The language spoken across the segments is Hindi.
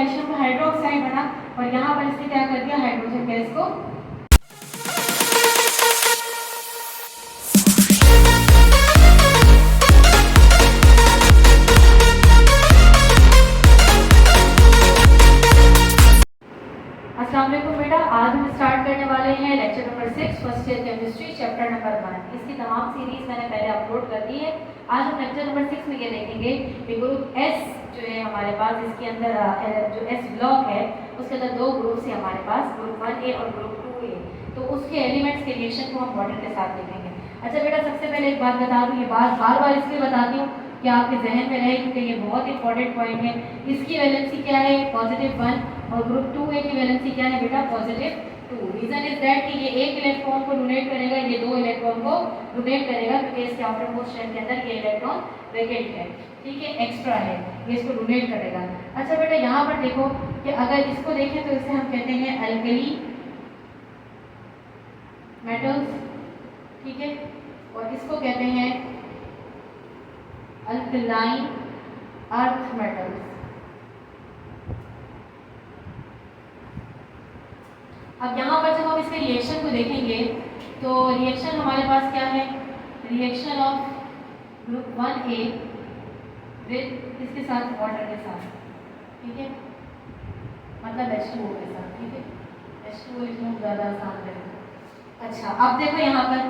कैल्शियम का हाइड्रोक्साइड बना और यहाँ पर इसने क्या कर दिया, हाइड्रोजन गैस को अस्सलाम वालेकुम बेटा, आज हम स्टार्ट करने वाले हैं lecture number 6 first year chemistry chapter number 1। इसकी तमाम सीरीज मैंने पहले अपलोड कर दी है। आज हम लेक्चर नंबर 6 में ये देखेंगे कि ग्रुप एस जो है हमारे पास, इसके अंदर जो एस ब्लॉक है उसके अंदर दो ग्रुप्स है हमारे पास, ग्रुप 1A और ग्रुप 2A। तो उसके एलिमेंट्स के रिएक्शन को हम वाटर के साथ देखेंगे। अच्छा बेटा, सबसे पहले एक बात बता दूँ, ये बात बार बार इसलिए बताती हूँ कि आपके जहन में रहे, क्योंकि ये बहुत इंपॉर्टेंट पॉइंट है। इसकी वैलेंसी क्या है, +1 और ग्रुप 2A की वैलेंसी क्या है बेटा, +2। रीजन इज दैट कि ये एक इलेक्ट्रॉन को डोनेट करेगा, ये दो इलेक्ट्रॉन को डोनेट करेगा, क्योंकि इसके आउटर मोस्ट शेल के अंदर ये इलेक्ट्रॉन वैकेंट है, ठीक है, एक्स्ट्रा है, ये इसको डोनेट करेगा। अच्छा बेटा, यहाँ पर देखो कि अगर इसको देखें तो इसे हम कहते हैं अल्कली मेटल्स, ठीक है, और इसको कहते हैं अल्कलाइन अर्थ मेटल्स। अब यहाँ पर जब हम इसके रिएक्शन को देखेंगे तो रिएक्शन हमारे पास क्या है, reaction of group 1A with इसके साथ वाटर के साथ, ठीक है, मतलब H2O के साथ, ठीक है, H2O लिखना ज़्यादा आसान रहेगा। अच्छा, अब देखो यहाँ पर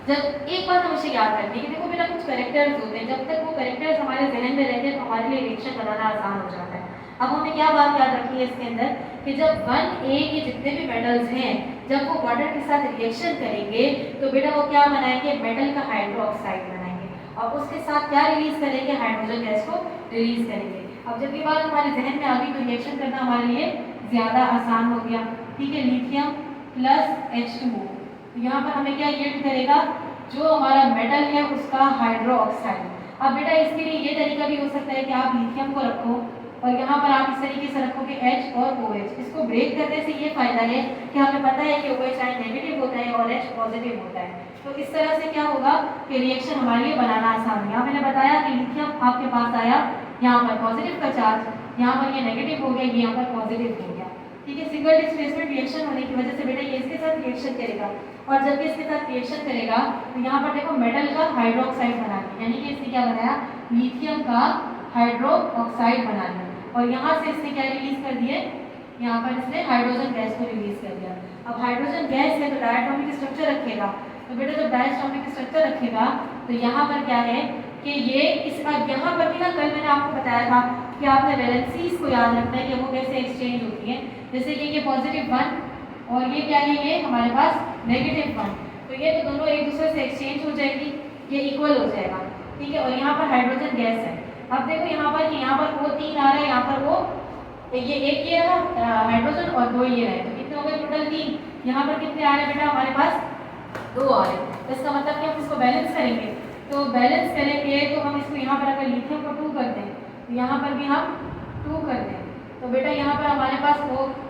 जब एक बात हमेशा याद रखनी है कि देखो बेटा कुछ कैरेक्टर्स होते हैं, जब तक वो कैरेक्टर्स हमारे जहन में रहते हैं तो हमारे लिए रिएक्शन बनाना आसान हो जाता है। अब हमें क्या बात याद रखनी है इसके अंदर कि जब 1A के जितने भी मेटल्स हैं जब वो वाटर के साथ रिएक्शन करेंगे तो बेटा वो क्या बनाएंगे, मेटल का हाइड्रोक्साइड बनाएंगे और उसके साथ क्या रिलीज करेंगे, हाइड्रोजन गैस को रिलीज करेंगे। अब जब ये बात हमारे जहन में आ गई तो रिएक्शन करना हमारे लिए ज़्यादा आसान हो गया, ठीक है। लिथियम प्लस H2O, तो यहाँ पर हमें क्या यील्ड करेगा, जो हमारा मेटल है उसका हाइड्रोक्साइड। अब बेटा इसके लिए ये तरीका भी हो सकता है कि आप लिथियम को रखो और यहाँ पर आप इस तरीके से रखोगे H और OH। इसको ब्रेक करने से ये फायदा है कि हमें पता है कि OH आयन नेगेटिव होता है और H पॉजिटिव होता है। तो इस तरह से क्या होगा कि रिएक्शन हमारे लिए बनाना आसान है। यहाँ मैंने बताया कि लिथियम आपके पास आया, यहाँ पर पॉजिटिव का चार्ज, यहाँ पर ये नेगेटिव हो गया, ये यहाँ पर पॉजिटिव हो गया, ठीक है। सिंगल डिस्प्लेसमेंट रिएक्शन होने की वजह से बेटा ये इसके साथ रिएक्शन करेगा और जब ये इसके साथ रिएक्शन करेगा तो यहाँ पर देखो मेटल का हाइड्रोक्साइड बना लिया, यानी कि इसने क्या बनाया, लिथियम का हाइड्रोक्साइड बना लिया और यहाँ से इसने क्या रिलीज कर दिए, यहाँ पर इसने हाइड्रोजन गैस को रिलीज कर दिया। अब हाइड्रोजन गैस है तो डायटोमिक स्ट्रक्चर रखेगा, तो बेटा जब डायटोमिक स्ट्रक्चर रखेगा तो यहाँ पर क्या है कि ये इसका यहाँ पर भी ना, कल मैंने आपको बताया था कि आपने वैलेंसीज को याद रखना है कि वो कैसे एक्सचेंज होती है। जैसे कि ये +1 और ये क्या है, ये हमारे पास -1, तो ये तो दोनों एक दूसरे से एक्सचेंज हो जाएगी, ये इक्वल हो जाएगा, ठीक है। और यहाँ पर हाइड्रोजन गैस है। अब देखो यहाँ पर कि यहाँ पर वो 3 आ रहा है, यहाँ पर वो ये एक ये रहा हाइड्रोजन और 2 ये रहे, तो कितने हो गए टोटल 3। यहाँ पर कितने आ रहे हैं बेटा, हमारे पास 2 आ रहे हैं। तो इसका मतलब कि हम इसको बैलेंस करेंगे, तो बैलेंस करेंगे तो हम इसको यहाँ पर अगर लिथियम को 2 करते हैं तो यहाँ पर भी हम 2 करते हैं, तो बेटा यहाँ पर हमारे पास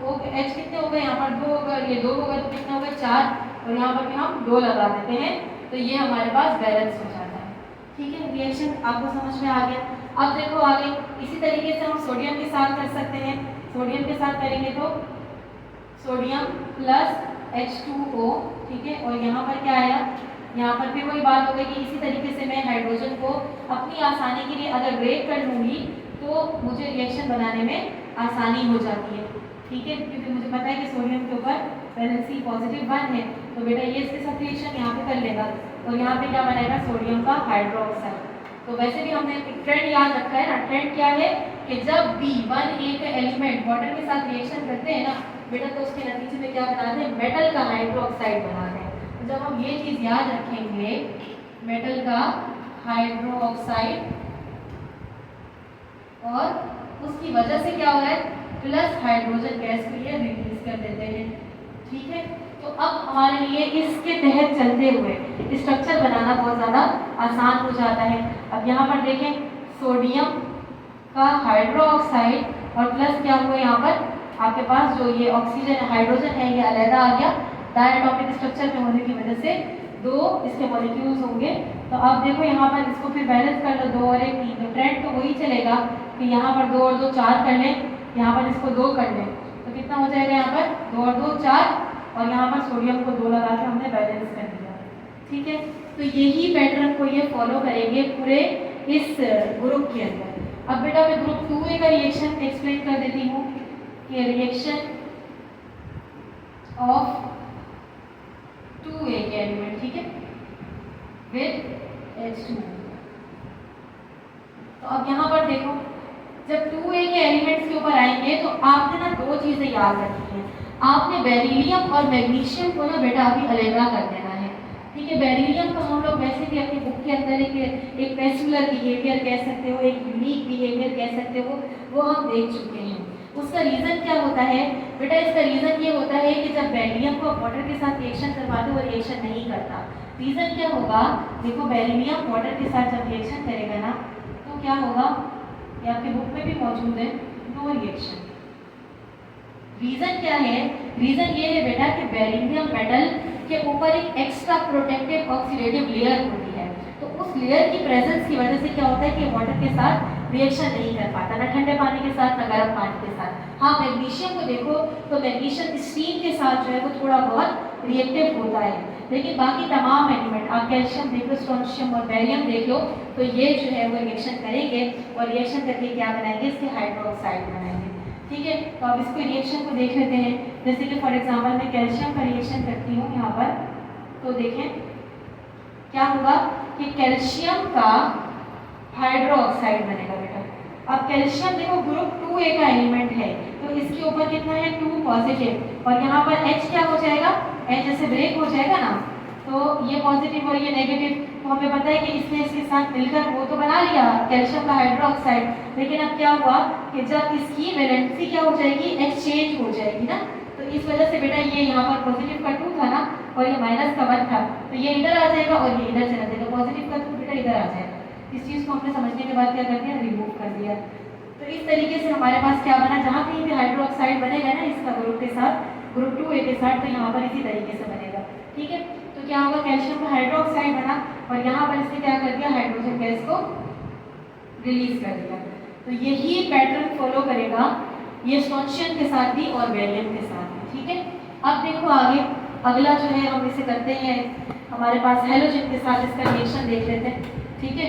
OH कितने हो गए, यहाँ पर 2 होगा, ये 2 होगा, तो कितने हो गए 4, और यहाँ पर भी हम 2 लगा देते हैं, तो ये हमारे पास बैलेंस हो जाता है, ठीक है। रिएक्शन आपको समझ में आ गया। अब देखो आगे इसी तरीके से हम सोडियम के साथ कर सकते हैं। सोडियम के साथ करेंगे तो सोडियम प्लस H2O, ठीक है, और यहाँ पर क्या आया, यहाँ पर भी वही बात हो गई कि इसी तरीके से मैं हाइड्रोजन को अपनी आसानी के लिए अगर ब्रेक कर लूँगी तो मुझे रिएक्शन बनाने में आसानी हो जाती है, ठीक है, क्योंकि मुझे पता है कि सोडियम के ऊपर वैलेंसी +1 है, तो बेटा ये इसके साथ रिएक्शन यहाँ पे कर लेगा और यहाँ पे क्या बनाएगा, सोडियम का हाइड्रोक्साइड। तो वैसे भी हमने एक ट्रेंड याद रखा है ना, ट्रेंड क्या है कि जब भी 1A का एलिमेंट वाटर के साथ रिएक्शन करते हैं ना बेटा, तो उसके नतीजे में क्या बनाते हैं, मेटल का हाइड्रोक्साइड बनाते हैं। तो जब हम ये चीज़ याद रखेंगे, मेटल का हाइड्रोक्साइड, और उसकी वजह से क्या हो रहा है, प्लस हाइड्रोजन गैस को ये रिलीज कर देते हैं, ठीक है। तो अब हमारे लिए इसके तहत चलते हुए स्ट्रक्चर बनाना बहुत ज़्यादा आसान हो जाता है। अब यहाँ पर देखें, सोडियम का हाइड्रोक्साइड और प्लस क्या हुआ, यहाँ पर आपके पास जो ये ऑक्सीजन हाइड्रोजन है ये अलग आ गया, डायटोमिक स्ट्रक्चर में होने की वजह से 2 इसके मॉलिक्यूल्स होंगे। तो अब देखो यहाँ पर इसको फिर बैलेंस कर लो, 2 और 1 3, तो ट्रेंड तो वही चलेगा कि यहाँ पर 2 और 2 4 कर लें यहाँ पर इसको 2 कर लें तो कितना हो जाएगा, यहाँ पर 2 और 2 4, और यहाँ पर सोडियम को 2 लगा के हमने बैलेंस कर दिया। ठीक है, तो यही पैटर्न को ये फॉलो करेंगे पूरे इस ग्रुप के अंदर। अब बेटा मैं ग्रुप 2A का रिएक्शन एक्सप्लेन कर देती हूँ कि रिएक्शन ऑफ 2A के एलिमेंट, ठीक है, विद H2। तो अब यहाँ पर देखो, जब 2A के एलिमेंट्स के ऊपर आएंगे तो आपने ना 2 चीजें याद रखनी है। आपने बेरिलियम और मैग्नीशियम को ना बेटा अभी अलग कर देना है। ठीक है, बेरिलियम को हम लोग वैसे भी अपनी बुक के अंदर एक पेक्युलर बिहेवियर कह सकते हो, एक यूनिक बिहेवियर कह सकते हो, वो हम देख चुके हैं। उसका रीजन क्या होता है बेटा? इसका रीजन ये होता है कि जब बेरिलियम को वाटर के साथ रिएक्शन करवाते वो रिएक्शन नहीं करता। रीजन क्या होगा? देखो, बेरिलियम वाटर के साथ जब रिएक्शन करेगा ना तो क्या होगा, ये आपकी बुक में भी मौजूद है, नो रिएक्शन। रीजन क्या है? रीजन ये है बेटा कि बेरिलियम मेटल के ऊपर एक एक्स्ट्रा प्रोटेक्टिव ऑक्सीडेटिव लेयर होती है, तो उस लेयर की प्रेजेंस की वजह से क्या होता है कि वाटर के साथ रिएक्शन नहीं कर पाता, ना ठंडे पानी के साथ ना गर्म पानी के साथ। हाँ, मैग्नीशियम को देखो तो मैग्नीशियम स्टीम के साथ जो है वो थोड़ा बहुत रिएक्टिव होता है, लेकिन बाकी तमाम एलिमेंट, आप कैल्शियम देख लो, स्ट्रोंशियम और बेरियम देख लो, तो ये जो है वो रिएक्शन करेंगे और रिएक्शन करके क्या बनाएंगे? इसके हाइड्रोक्साइड बनाएंगे। ठीक है, तो अब इसको रिएक्शन को देख लेते हैं। जैसे कि फॉर एग्जांपल मैं कैल्शियम का रिएक्शन करती हूँ यहाँ पर, तो देखें क्या होगा कि कैल्शियम का हाइड्रोक्साइड बनेगा बेटा। अब कैल्शियम देखो ग्रुप 2A का एलिमेंट है, तो इसके ऊपर कितना है 2 पॉजिटिव, और यहाँ पर H क्या हो जाएगा? H जैसे ब्रेक हो जाएगा ना, तो ये पॉजिटिव और ये नेगेटिव, तो हमें पता है कि इसने इसके साथ मिलकर वो तो बना लिया कैल्शियम का हाइड्रोक्साइड, लेकिन अब क्या हुआ कि जब इसकी वैलेंसी क्या हो जाएगी? एक्सचेंज हो जाएगी ना, तो इस वजह से बेटा ये यहाँ पर पॉजिटिव का 2 था ना और ये माइनस का 1 था, तो ये इधर आ जाएगा और ये इधर चला जाएगा, पॉजिटिव का 2 बेटा इधर आ जाएगा। इस चीज़ को हमने समझने के बाद क्या कर दिया? रिमूव कर दिया। तो इस तरीके से हमारे पास क्या बना, जहाँ कहीं भी हाइड्रोक्साइड बनेगा ना इसका ग्रुप के साथ, ग्रुप 2A के साथ, तो यहाँ पर इसी तरीके से बनेगा। ठीक है, तो क्या होगा? कैल्शियम का हाइड्रोक्साइड बना और यहाँ पर इसने क्या कर दिया? हाइड्रोजन गैस को रिलीज कर दिया। तो यही पैटर्न फॉलो करेगा ये स्ट्रोंशियम के साथ भी और बेरिलियम के साथ भी। ठीक है, अब देखो आगे अगला जो है हम इसे करते हैं हमारे पास हेलोजन के साथ, इसका रिएक्शन देख लेते हैं। ठीक है,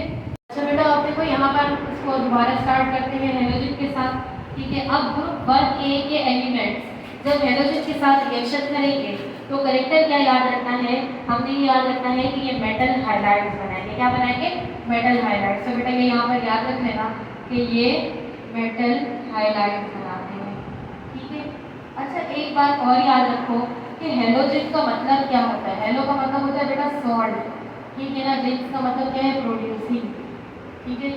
अच्छा बेटा अब देखो यहाँ पर इसको दोबारा स्टार्ट करते हैं हेलोजन के साथ। ठीक है, अब ग्रुप 1A के एलिमेंट्स जब हेलोजन के साथ रिएक्शन करेंगे तो करेक्टर क्या याद रखना है? हमने ये याद रखना है कि ये मेटल हाइलाइट्स बनाएंगे। क्या बनाएंगे? Metal highlights. तो बेटा ये यहाँ पर याद रख लेना कि ये मेटल हाइलाइट्स बनाते हैं। ठीक है, अच्छा एक बात और याद रखो कि हेलोजन का मतलब क्या होता है? हेलो का मतलब होता है बेटा सॉल्ट, ठीक है ना, जिन का मतलब क्या है? प्रोड्यूसिंग। ठीक है,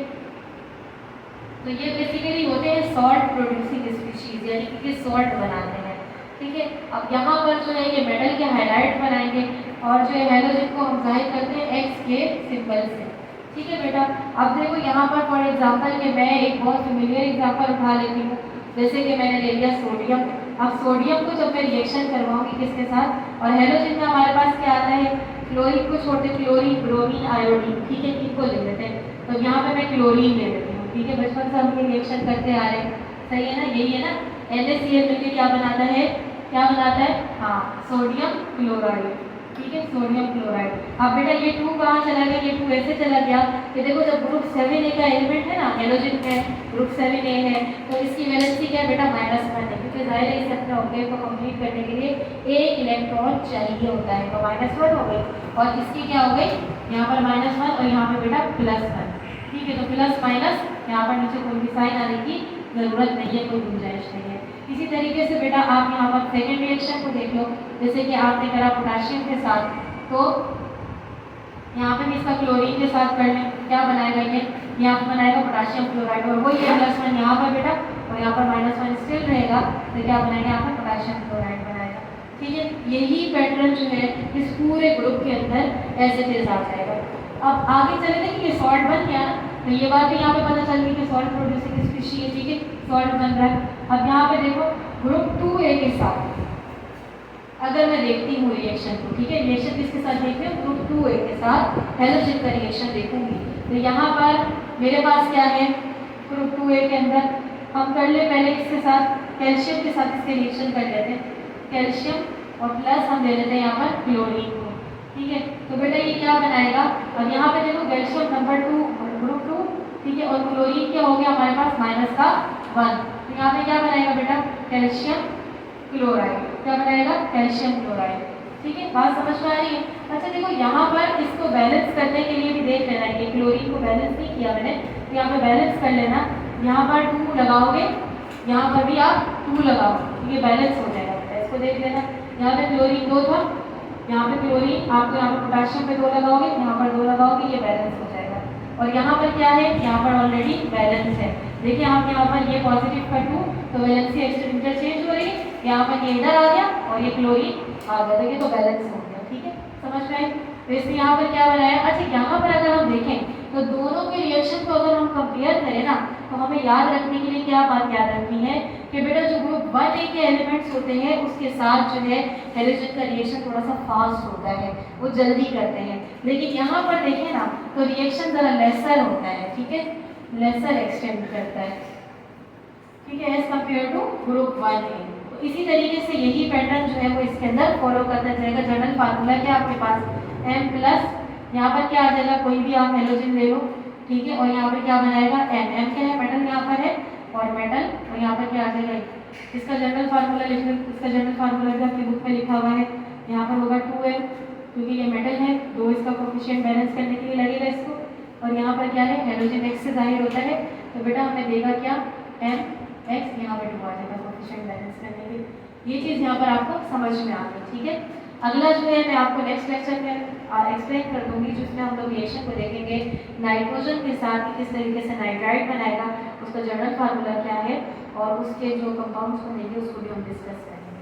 तो ये बेसिकली होते हैं सॉल्ट प्रोड्यूसिंग स्पीशीज, यानी कि सॉल्ट बनाते हैं। ठीक है, अब यहाँ पर जो है ये मेटल के हाइलाइट बनाएंगे और जो है हेलोजन को हम जाहिर करते हैं X के सिंबल से। ठीक है बेटा, अब देखो यहाँ पर फॉर एग्जांपल कि मैं एक बहुत फेमिलियर एग्जांपल उठा लेती हूँ, जैसे कि मैंने ले लिया सोडियम। अब सोडियम को जब मैं रिएक्शन करवाऊंगी किसके साथ, और हेलोजन में हमारे पास क्या आता है? क्लोरीन को छोड़ते क्लोरीन, ब्रोमीन, आयोडीन। ठीक है, इनको ले लेते हैं, तो यहाँ पे मैं क्लोरीन ले लेती हूँ। ठीक है, बचपन से हम ये रिएक्शन करते आ रहे हैं, सही है ना, यही है ना। NaCl मिलकर क्या बनाता है? क्या बनाता है? हाँ, सोडियम क्लोराइड। ठीक है, सोडियम क्लोराइड। अब बेटा ये 2 कहाँ चला गया? ये 2 ऐसे चला गया कि देखो जब ग्रुप 7A का एलिमेंट है ना, हेलोजन में ग्रुप 7A है, तो इसकी वैलेंसी क्या है बेटा? -1 है, क्योंकि जाहिर है इस अपने ऑक्टेव को कंप्लीट करने के लिए 1 इलेक्ट्रॉन चाहिए होता है, तो -1 हो गई और इसकी क्या हो गई? यहाँ पर -1 और यहाँ पे बेटा +1। ठीक है, तो प्लस माइनस यहाँ पर नीचे कोई भी साइन आने की जरूरत नहीं है, कोई गुंजाइश नहीं है। इसी तरीके से बेटा आप यहाँ पर सेकेंड रिएक्शन को देख लो, जैसे कि आपने करा पोटेशियम के साथ, तो यहाँ पे भी इसका क्लोरीन के साथ कर लें, क्या बनाएगा ये? यहाँ पर बनाएगा पोटेशियम क्लोराइड, और वही है +1 यहाँ पर बेटा, और यहाँ पर -1 स्टिल रहेगा, तो क्या बनाएगा? यहाँ पर पोटेशियम क्लोराइड बनाएगा। ठीक है, यही पैटर्न जो है इस पूरे ग्रुप के अंदर एज इट इज आ जाएगा। अब आगे चले थे कि ये सॉल्ट बन गया ना, तो ये बात भी यहाँ पे पता चल गई कि सॉल्ट प्रोड्यूसिंग स्पीशीज है। ठीक है, सॉल्ट बन रहा है। अब यहाँ पे देखो ग्रुप 2A के साथ अगर मैं देखती हूँ रिएक्शन को, ठीक है, रिएक्शन किसके साथ देखती हूँ? ग्रुप 2A के साथ हेलोजन का रिएक्शन देखूंगी, तो यहाँ पर मेरे पास क्या है? ग्रुप 2A के अंदर हम कर ले पहले इसके साथ कैल्शियम के साथ इसके रिएक्शन कर लेते हैं। कैल्शियम और प्लस हम ले लेते हैं यहाँ पर क्लोरीन को, ठीक है। तो बेटा ये क्या बनाएगा, और यहाँ पे देखो कैल्शियम नंबर 2 ग्रुप 2, ठीक है, और क्लोरीन क्या हो गया हमारे पास -1। तो यहाँ पे क्या बनाएगा बेटा, कैल्शियम क्लोराइड। क्या बनाएगा, कैल्शियम क्लोराइड, ठीक है। बात समझ में आ रही है। अच्छा देखो यहाँ पर इसको बैलेंस करने के लिए भी देख लेना है, क्लोरीन को बैलेंस नहीं किया मैंने, तो यहाँ पे बैलेंस कर लेना। यहाँ पर 2 लगाओगे, यहाँ पर भी आप 2 लगाओ, ये बैलेंस हो जाएगा बेटा, इसको देख लेना। यहाँ पे क्लोरीन 2 था, यहाँ पे क्लोरीन आपको यहाँ पर पोटेशियम पे 2 लगाओगे, यहाँ पर 2 लगाओगे, ये बैलेंस हो जाएगा। और यहाँ पर क्या है, यहाँ पर ऑलरेडी बैलेंस है। देखिए आप यहाँ पर ये पॉजिटिव का 2, तो वैलेंसी इंटरचेंज हो रही है, यहाँ पर ये इधर आ गया और ये क्लोरीन आ गया, देखिए तो बैलेंस हो गया, ठीक है, समझ में आई। तो इसलिए यहाँ पर क्या बनाया। अच्छा यहाँ पर अगर हम देखें तो दोनों के रिएक्शन को अगर हम कंपेयर करें ना, तो हमें याद रखने के लिए क्या बात याद रखनी है कि बेटा जो ग्रुप 1A के एलिमेंट्स होते हैं उसके साथ जो है हैलोजन का रिएक्शन थोड़ा सा फास्ट होता है, वो जल्दी करते हैं। लेकिन यहाँ पर देखें ना तो रिएक्शन ज़रा लेसर होता है, ठीक है, लेसर एक्सटेंड करता है, ठीक है, as compare to group 1A। तो इसी तरीके से यही पैटर्न जो है वो इसके अंदर फॉलो करता जाएगा। जनरल फार्मूला क्या आपके पास, M+, यहाँ पर क्या आ जाएगा, कोई भी आप हैलोजन ले लो, ठीक है, और यहाँ पर क्या बनाएगा, M क्या है, मेटल यहाँ पर है, और मेटल, और यहाँ पर क्या आ जाएगा, इसका जनरल फार्मूला लिख लो। इसका जनरल फार्मूला भी आपकी बुक में लिखा हुआ है, यहाँ पर होगा 2M, क्योंकि ये मेटल है, 2 इसका कोफिशिएंट बैलेंस करने के लिए लगेगा इसको, और यहाँ पर क्या है, हैलोजन X से जाहिर होता है, तो बेटा हमें देगा क्या, MX, यहाँ पर 2 आ जाएगा कोफिशिएंट बैलेंस करने के लिए। ये चीज़ यहाँ पर आपको समझ में आ गई, ठीक है। अगला जो है मैं आपको नेक्स्ट लेक्चर में एक्सप्लेन कर दूंगी, जिसमें हम लोग रिएक्शन को देखेंगे नाइट्रोजन के साथ किस तरीके से नाइट्राइड बनाएगा, उसका जनरल फार्मूला क्या है, और उसके जो कंपाउंड्स बनेंगे उसको भी हम डिस्कस करेंगे।